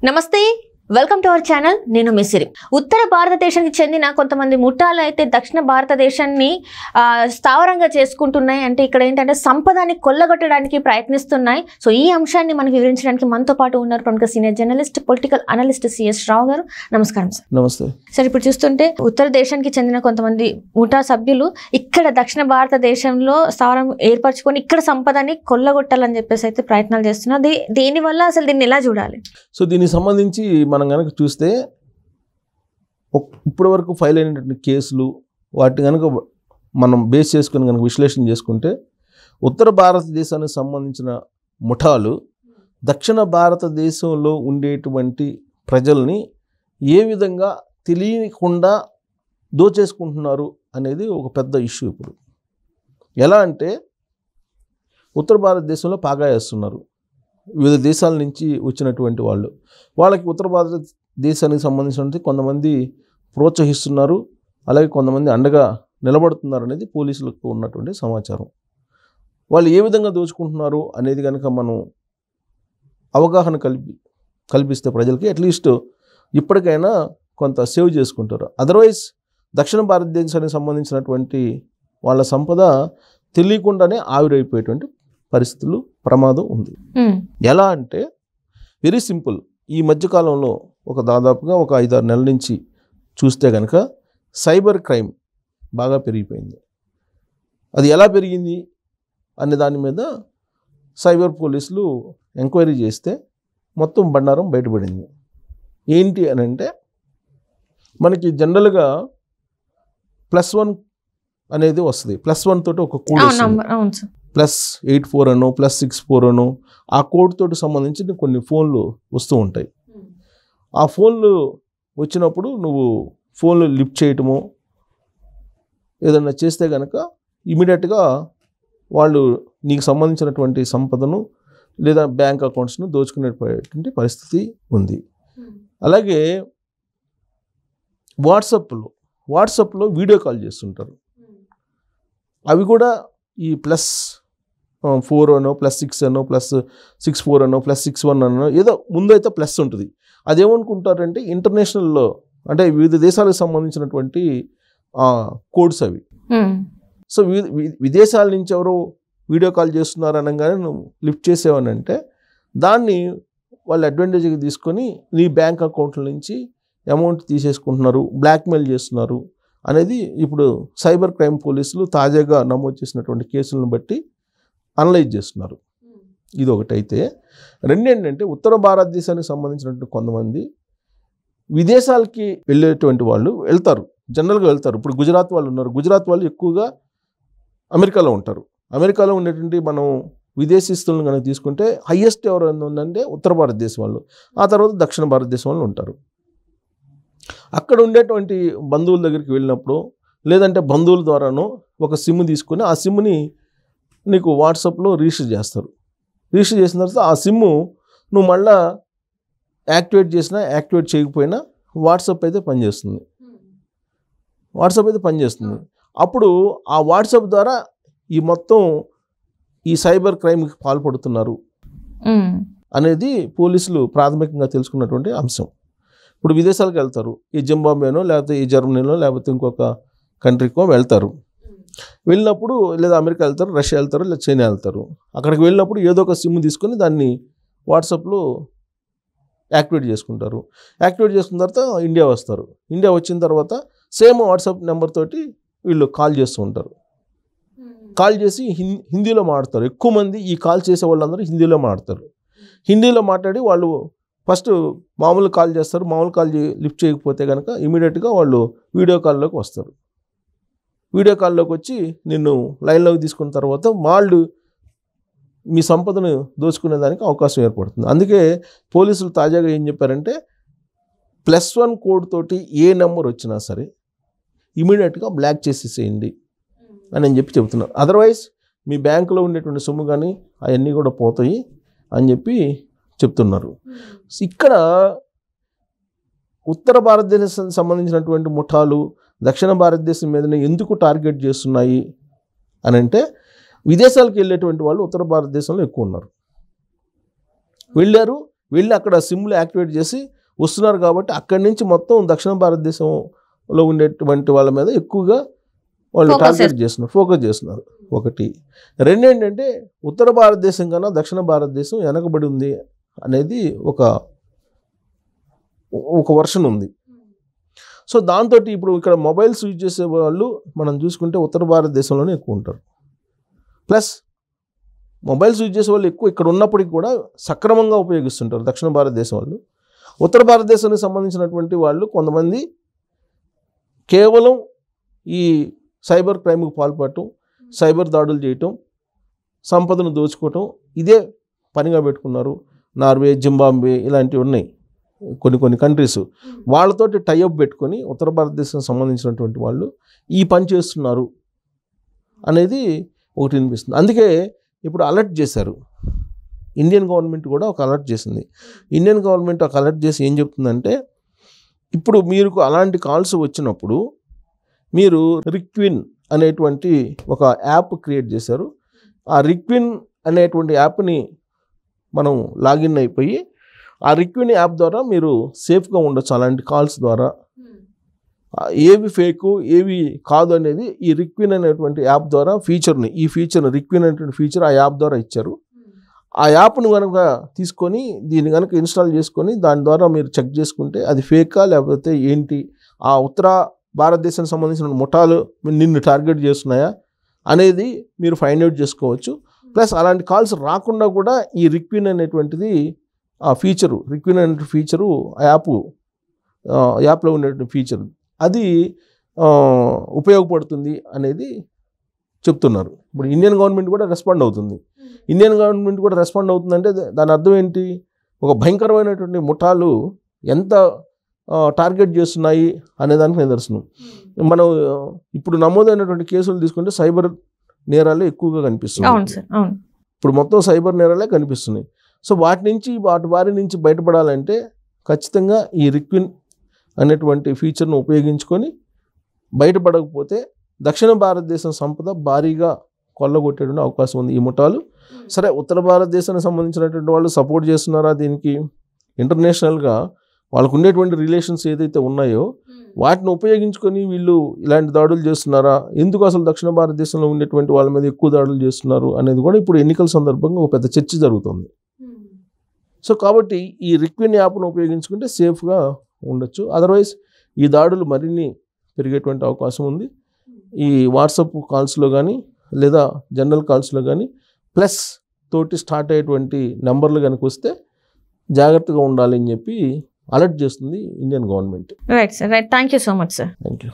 నమస్తే welcome to our channel నేను మిసిరి ఉత్తర భారతదేశానికి చెందిన కొంతమంది ముఠాలు అయితే దక్షిణ భారతదేశాన్ని స్థావరంగా చేసుకుంటున్నాయి అంటే ఇక్కడ ఏంటంటే సంపదని కొల్లగొట్టడానికి ప్రయత్నిస్తున్నాయి సో ఈ అంశాన్ని మనకు వివరించడానికి మనతో పాటు ఉన్నారు ప్రముఖ senior journalist political analyst CS Rao గారు నమస్కారం సార్ నమస్తే సార్ ఇప్పుడు చూస్తుంటే ఉత్తర దేశానికి చెందిన కొంతమంది ముఠా సభ్యులు ఇక్కడ దక్షిణ భారతదేశంలో స్థావరం ఏర్పరచుకొని ఇక్కడ సంపదని కొల్లగొట్టాలని చెప్పేసి అయితే ప్రయత్నాలు చేస్తున్నారు దేనివల్ల అసలు దీన్ని ఎలా చూడాలి సో దీనికి సంబంధించి మనం కనుక చూస్తే ఇప్పటి వరకు ఫైల్ అయినటువంటి కేసులు వాటిని కనుక మనం బేస్ చేసుకుని కనుక విశ్లేషణ చేసుకుంటే ఉత్తర భారతదేశానికి సంబంధించిన ముఠాలు దక్షిణ భారతదేశంలో ఉండేటువంటి ప్రజల్ని ఏ విధంగా తెలియకుండా దోచేసుకుంటున్నారు అనేది ఒక పెద్ద ఇష్యూ. ఇప్పుడు ఎలా అంటే ఉత్తర భారతదేశంలో పాగా వేస్తున్నారు వివిధ దేశాల నుంచి వచ్చినటువంటి వాళ్ళకి ఉత్తర భారతదేశానికి సంబంధించినటువంటి కొంతమంది ప్రోత్సహిస్తున్నారు, అలాగే కొంతమంది అండగా నిలబడుతున్నారు అనేది పోలీసులకు ఉన్నటువంటి సమాచారం. వాళ్ళు ఏ విధంగా దోచుకుంటున్నారు అనేది కనుక మనం అవగాహన కల్పిస్తే ప్రజలకి అట్లీస్ట్ ఇప్పటికైనా కొంత సేవ్ చేసుకుంటారు. అదర్వైజ్ దక్షిణ భారతదేశానికి సంబంధించినటువంటి వాళ్ళ సంపద తెలియకుండానే ఆవిరైపోయేటువంటి పరిస్థితులు ప్రమాదం ఉంది. ఎలా అంటే వెరీ సింపుల్. ఈ మధ్యకాలంలో దాదాపుగా ఒక 5-6 నెలల నుంచి చూస్తే కనుక సైబర్ క్రైమ్ బాగా పెరిగిపోయింది. అది ఎలా పెరిగింది అనే దాని మీద సైబర్ పోలీసులు ఎంక్వైరీ చేస్తే మొత్తం బండారం బయటపడింది. ఏంటి అని అంటే మనకి జనరల్గా +1 అనేది వస్తుంది. +1 తోటి ఒక కోడ్ వస్తుంది. +84 అనో +64 అనో ఆ కోడ్ తోటి సంబంధించి కొన్ని ఫోన్లు వస్తూ ఉంటాయి. ఆ ఫోన్లు వచ్చినప్పుడు నువ్వు ఫోన్లు లిఫ్ట్ చేయటము ఏదన్నా చేస్తే కనుక ఇమీడియట్గా వాళ్ళు నీకు సంబంధించినటువంటి సంపదను లేదా బ్యాంక్ అకౌంట్స్ను దోచుకునేటువంటి పరిస్థితి ఉంది. అలాగే వాట్సాప్లో వీడియో కాల్ చేస్తుంటారు. అవి కూడా ఈ +4 అనో +6 అనో +64 అనో +61 అనో ఏదో ముందైతే ప్లస్ ఉంటుంది. అదేమనుకుంటారంటే ఇంటర్నేషనల్లో అంటే వివిధ దేశాలకు సంబంధించినటువంటి కోడ్స్ అవి. సో విదేశాల నుంచి ఎవరో వీడియో కాల్ చేస్తున్నారు అనగానే నువ్వు లిఫ్ట్ చేసేవనంటే దాన్ని వాళ్ళు అడ్వాంటేజ్గా తీసుకొని నీ బ్యాంక్ అకౌంట్ల నుంచి అమౌంట్ తీసేసుకుంటున్నారు, బ్లాక్మెయిల్ చేస్తున్నారు అనేది ఇప్పుడు సైబర్ క్రైమ్ పోలీసులు తాజాగా నమోదు చేసినటువంటి కేసులను బట్టి అనలైజ్ చేస్తున్నారు. ఇది ఒకటైతే, రెండేంటంటే ఉత్తర భారతదేశానికి సంబంధించినటువంటి కొంతమంది విదేశాలకి వెళ్ళేటువంటి వాళ్ళు జనరల్గా వెళ్తారు. ఇప్పుడు గుజరాత్ వాళ్ళు ఉన్నారు. గుజరాత్ వాళ్ళు ఎక్కువగా అమెరికాలో ఉంటారు. అమెరికాలో ఉండేటువంటి మనం విదేశీస్తులను కనుక తీసుకుంటే హయ్యెస్ట్ ఎవరైనా ఉందంటే ఉత్తర భారతదేశం వాళ్ళు, ఆ తర్వాత దక్షిణ భారతదేశం వాళ్ళు ఉంటారు. అక్కడ ఉండేటువంటి బంధువుల దగ్గరికి వెళ్ళినప్పుడు లేదంటే బంధువుల ద్వారానో ఒక సిమ్ తీసుకొని ఆ సిమ్ని నీకు వాట్సాప్లో రిజిస్టర్ చేస్తారు. రిజిస్టర్ చేసిన తర్వాత ఆ సిమ్ము నువ్వు మళ్ళా యాక్టివేట్ చేసినా యాక్టివేట్ చేయకపోయినా వాట్సాప్ అయితే పనిచేస్తుంది. అప్పుడు ఆ వాట్సాప్ ద్వారా ఈ సైబర్ క్రైమ్కి పాల్పడుతున్నారు అనేది పోలీసులు ప్రాథమికంగా తెలుసుకున్నటువంటి అంశం. ఇప్పుడు విదేశాలకు వెళ్తారు, ఈ జింబాబ్వేనో లేకపోతే ఈ జర్మనీనో లేకపోతే ఇంకొక కంట్రీకో వెళ్తారు. వెళ్ళినప్పుడు లేదా అమెరికా వెళ్తారు, రష్యా వెళ్తారు, లేదా చైనా వెళ్తారు. అక్కడికి వెళ్ళినప్పుడు ఏదో ఒక సిమ్ తీసుకొని దాన్ని వాట్సాప్లో యాక్టివేట్ చేసుకుంటారు. యాక్టివేట్ చేసుకున్న తర్వాత ఇండియా వస్తారు. ఇండియా వచ్చిన తర్వాత సేమ్ వాట్సాప్ నెంబర్ తోటి వీళ్ళు కాల్ చేస్తూ ఉంటారు. కాల్ చేసి హిందీలో మాట్లాడతారు. ఎక్కువ మంది ఈ కాల్ చేసే వాళ్ళందరూ హిందీలో మాట్లాడతారు. హిందీలో మాట్లాడి వాళ్ళు ఫస్ట్ మామూలు కాల్ చేస్తారు. మామూలు కాల్ లిఫ్ట్ చేయకపోతే కనుక ఇమీడియట్గా వాళ్ళు వీడియో కాల్లోకి వస్తారు. వీడియో కాల్లోకి వచ్చి నిన్ను లైన్లోకి తీసుకున్న తర్వాత వాళ్ళు మీ సంపదను దోచుకునేదానికి అవకాశం ఏర్పడుతుంది. అందుకే పోలీసులు తాజాగా ఏం చెప్పారంటే +1 కోడ్ తోటి ఏ నెంబర్ వచ్చినా సరే ఇమీడియట్గా బ్లాక్ చేసేసేయండి అని చెప్తున్నారు. అదర్వైజ్ మీ బ్యాంకులో ఉండేటువంటి సొమ్ము కానీ అవన్నీ కూడా పోతాయి అని చెప్తున్నారు. ఇక్కడ ఉత్తర భారతదేశానికి సంబంధించినటువంటి ముఠాలు దక్షిణ భారతదేశం మీదనే ఎందుకు టార్గెట్ చేస్తున్నాయి అని అంటే విదేశాలకు వెళ్ళేటువంటి వాళ్ళు ఉత్తర భారతదేశంలో ఎక్కువ ఉన్నారు. వెళ్ళారు, వెళ్ళి అక్కడ సిమ్లు యాక్టివేట్ చేసి వస్తున్నారు కాబట్టి అక్కడి నుంచి మొత్తం దక్షిణ భారతదేశంలో ఉండేటువంటి వాళ్ళ మీద ఎక్కువగా వాళ్ళు టార్గెట్ చేస్తున్నారు, ఫోకస్ చేస్తున్నారు. ఒకటి. రెండేంటంటే ఉత్తర భారతదేశం కన్నా దక్షిణ భారతదేశం వెనకబడి ఉంది అనేది ఒక వర్షన్ ఉంది. సో దాంతో ఇప్పుడు ఇక్కడ మొబైల్స్ యూజ్ చేసే వాళ్ళు మనం చూసుకుంటే ఉత్తర భారతదేశంలోనే ఎక్కువ ఉంటారు. ప్లస్ మొబైల్స్ యూజ్ చేసే వాళ్ళు ఎక్కువ ఇక్కడ ఉన్నప్పటికీ కూడా సక్రమంగా ఉపయోగిస్తుంటారు దక్షిణ భారతదేశం వాళ్ళు. ఉత్తర భారతదేశానికి సంబంధించినటువంటి వాళ్ళు కొంతమంది కేవలం ఈ సైబర్ క్రైమ్కి పాల్పడటం, సైబర్ దాడులు చేయటం, సంపదను దోచుకోవటం ఇదే పనిగా పెట్టుకున్నారు. నార్వే, జింబాబ్వే ఇలాంటివి ఉన్నాయి కొన్ని కంట్రీస్. వాళ్ళతోటి టైఅప్ పెట్టుకొని ఉత్తర భారతదేశానికి సంబంధించినటువంటి వాళ్ళు ఈ పని చేస్తున్నారు అనేది ఒకటి వినిపిస్తుంది. అందుకే ఇప్పుడు అలర్ట్ చేశారు. ఇండియన్ గవర్నమెంట్ కూడా ఒక అలర్ట్ చేసింది. ఇండియన్ గవర్నమెంట్ ఒక అలర్ట్ చేసి ఏం చెప్తుందంటే, ఇప్పుడు మీరు అలాంటి కాల్స్ వచ్చినప్పుడు మీరు రిక్విన్ అనేటువంటి ఒక యాప్ క్రియేట్ చేశారు. ఆ రిక్విన్ అనేటువంటి యాప్ని మనం లాగిన్ అయిపోయి ఆ రిక్విన్ యాప్ ద్వారా మీరు సేఫ్గా ఉండొచ్చు. అలాంటి కాల్స్ ద్వారా ఏవి ఫేకు ఏవి కాదు అనేది ఈ రిక్విన్ అనేటువంటి యాప్ ద్వారా ఈ ఫీచర్ని రిక్విన్ అనేటువంటి ఫీచర్ ఆ యాప్ ద్వారా ఇచ్చారు. ఆ యాప్ను కనుక తీసుకొని దీన్ని కనుక ఇన్స్టాల్ చేసుకొని దాని ద్వారా మీరు చెక్ చేసుకుంటే అది ఫేకా లేకపోతే ఏంటి, ఆ ఉత్తర భారతదేశానికి సంబంధించిన ముఠాలు నిన్ను టార్గెట్ చేస్తున్నాయా అనేది మీరు ఫైండ్ అవుట్ చేసుకోవచ్చు. ప్లస్ అలాంటి కాల్స్ రాకుండా కూడా ఈ రిక్విన్ అనేటువంటిది ఆ ఫీచరు, రిక్విన్ అనే ఫీచరు యాప్లో ఉండేటువంటి ఫీచరు అది ఉపయోగపడుతుంది అనేది చెప్తున్నారు. ఇప్పుడు ఇండియన్ గవర్నమెంట్ కూడా రెస్పాండ్ అవుతుంది. ఇండియన్ గవర్నమెంట్ కూడా రెస్పాండ్ అవుతుందంటే దాని అర్థం ఏంటి, ఒక భయంకరమైనటువంటి ముఠాలు ఎంత టార్గెట్ చేస్తున్నాయి అనేదానికి నిదర్శనం. మనం ఇప్పుడు నమోదైనటువంటి కేసులు తీసుకుంటే సైబర్ నేరాలు ఎక్కువగా కనిపిస్తున్నాయి. ఇప్పుడు మొత్తం సైబర్ నేరాలే కనిపిస్తున్నాయి. సో వాటి బారి నుంచి బయటపడాలంటే ఖచ్చితంగా ఈ రిక్విన్ అనేటువంటి ఫీచర్ను ఉపయోగించుకొని బయటపడకపోతే దక్షిణ భారతదేశం సంపద భారీగా కొల్లగొట్టేటువంటి అవకాశం ఉంది ఈ ముఠాలు. సరే, ఉత్తర భారతదేశానికి సంబంధించినటువంటి వాళ్ళు సపోర్ట్ చేస్తున్నారా దీనికి, ఇంటర్నేషనల్గా వాళ్ళకు ఉండేటువంటి రిలేషన్స్ ఏదైతే ఉన్నాయో వాటిని ఉపయోగించుకొని వీళ్ళు ఇలాంటి దాడులు చేస్తున్నారా, ఎందుకు అసలు దక్షిణ భారతదేశంలో ఉండేటువంటి వాళ్ళ మీద ఎక్కువ దాడులు చేస్తున్నారు అనేది కూడా ఇప్పుడు ఎన్నికల సందర్భంగా ఒక పెద్ద చర్చ జరుగుతుంది. సో కాబట్టి ఈ రిక్విన్ యాప్ను ఉపయోగించుకుంటే సేఫ్గా ఉండొచ్చు. అదర్వైజ్ ఈ దాడులు మరిన్ని పెరిగేటువంటి అవకాశం ఉంది. ఈ వాట్సాప్ కాల్స్లో కానీ లేదా జనరల్ కాల్స్లో కానీ ప్లస్ తోటి స్టార్ట్ అయ్యేటువంటి నెంబర్లు కనుక వస్తే జాగ్రత్తగా ఉండాలి అని చెప్పి అలర్ట్ చేస్తుంది Indian government. Right sir, right. Thank you so much sir. Thank you.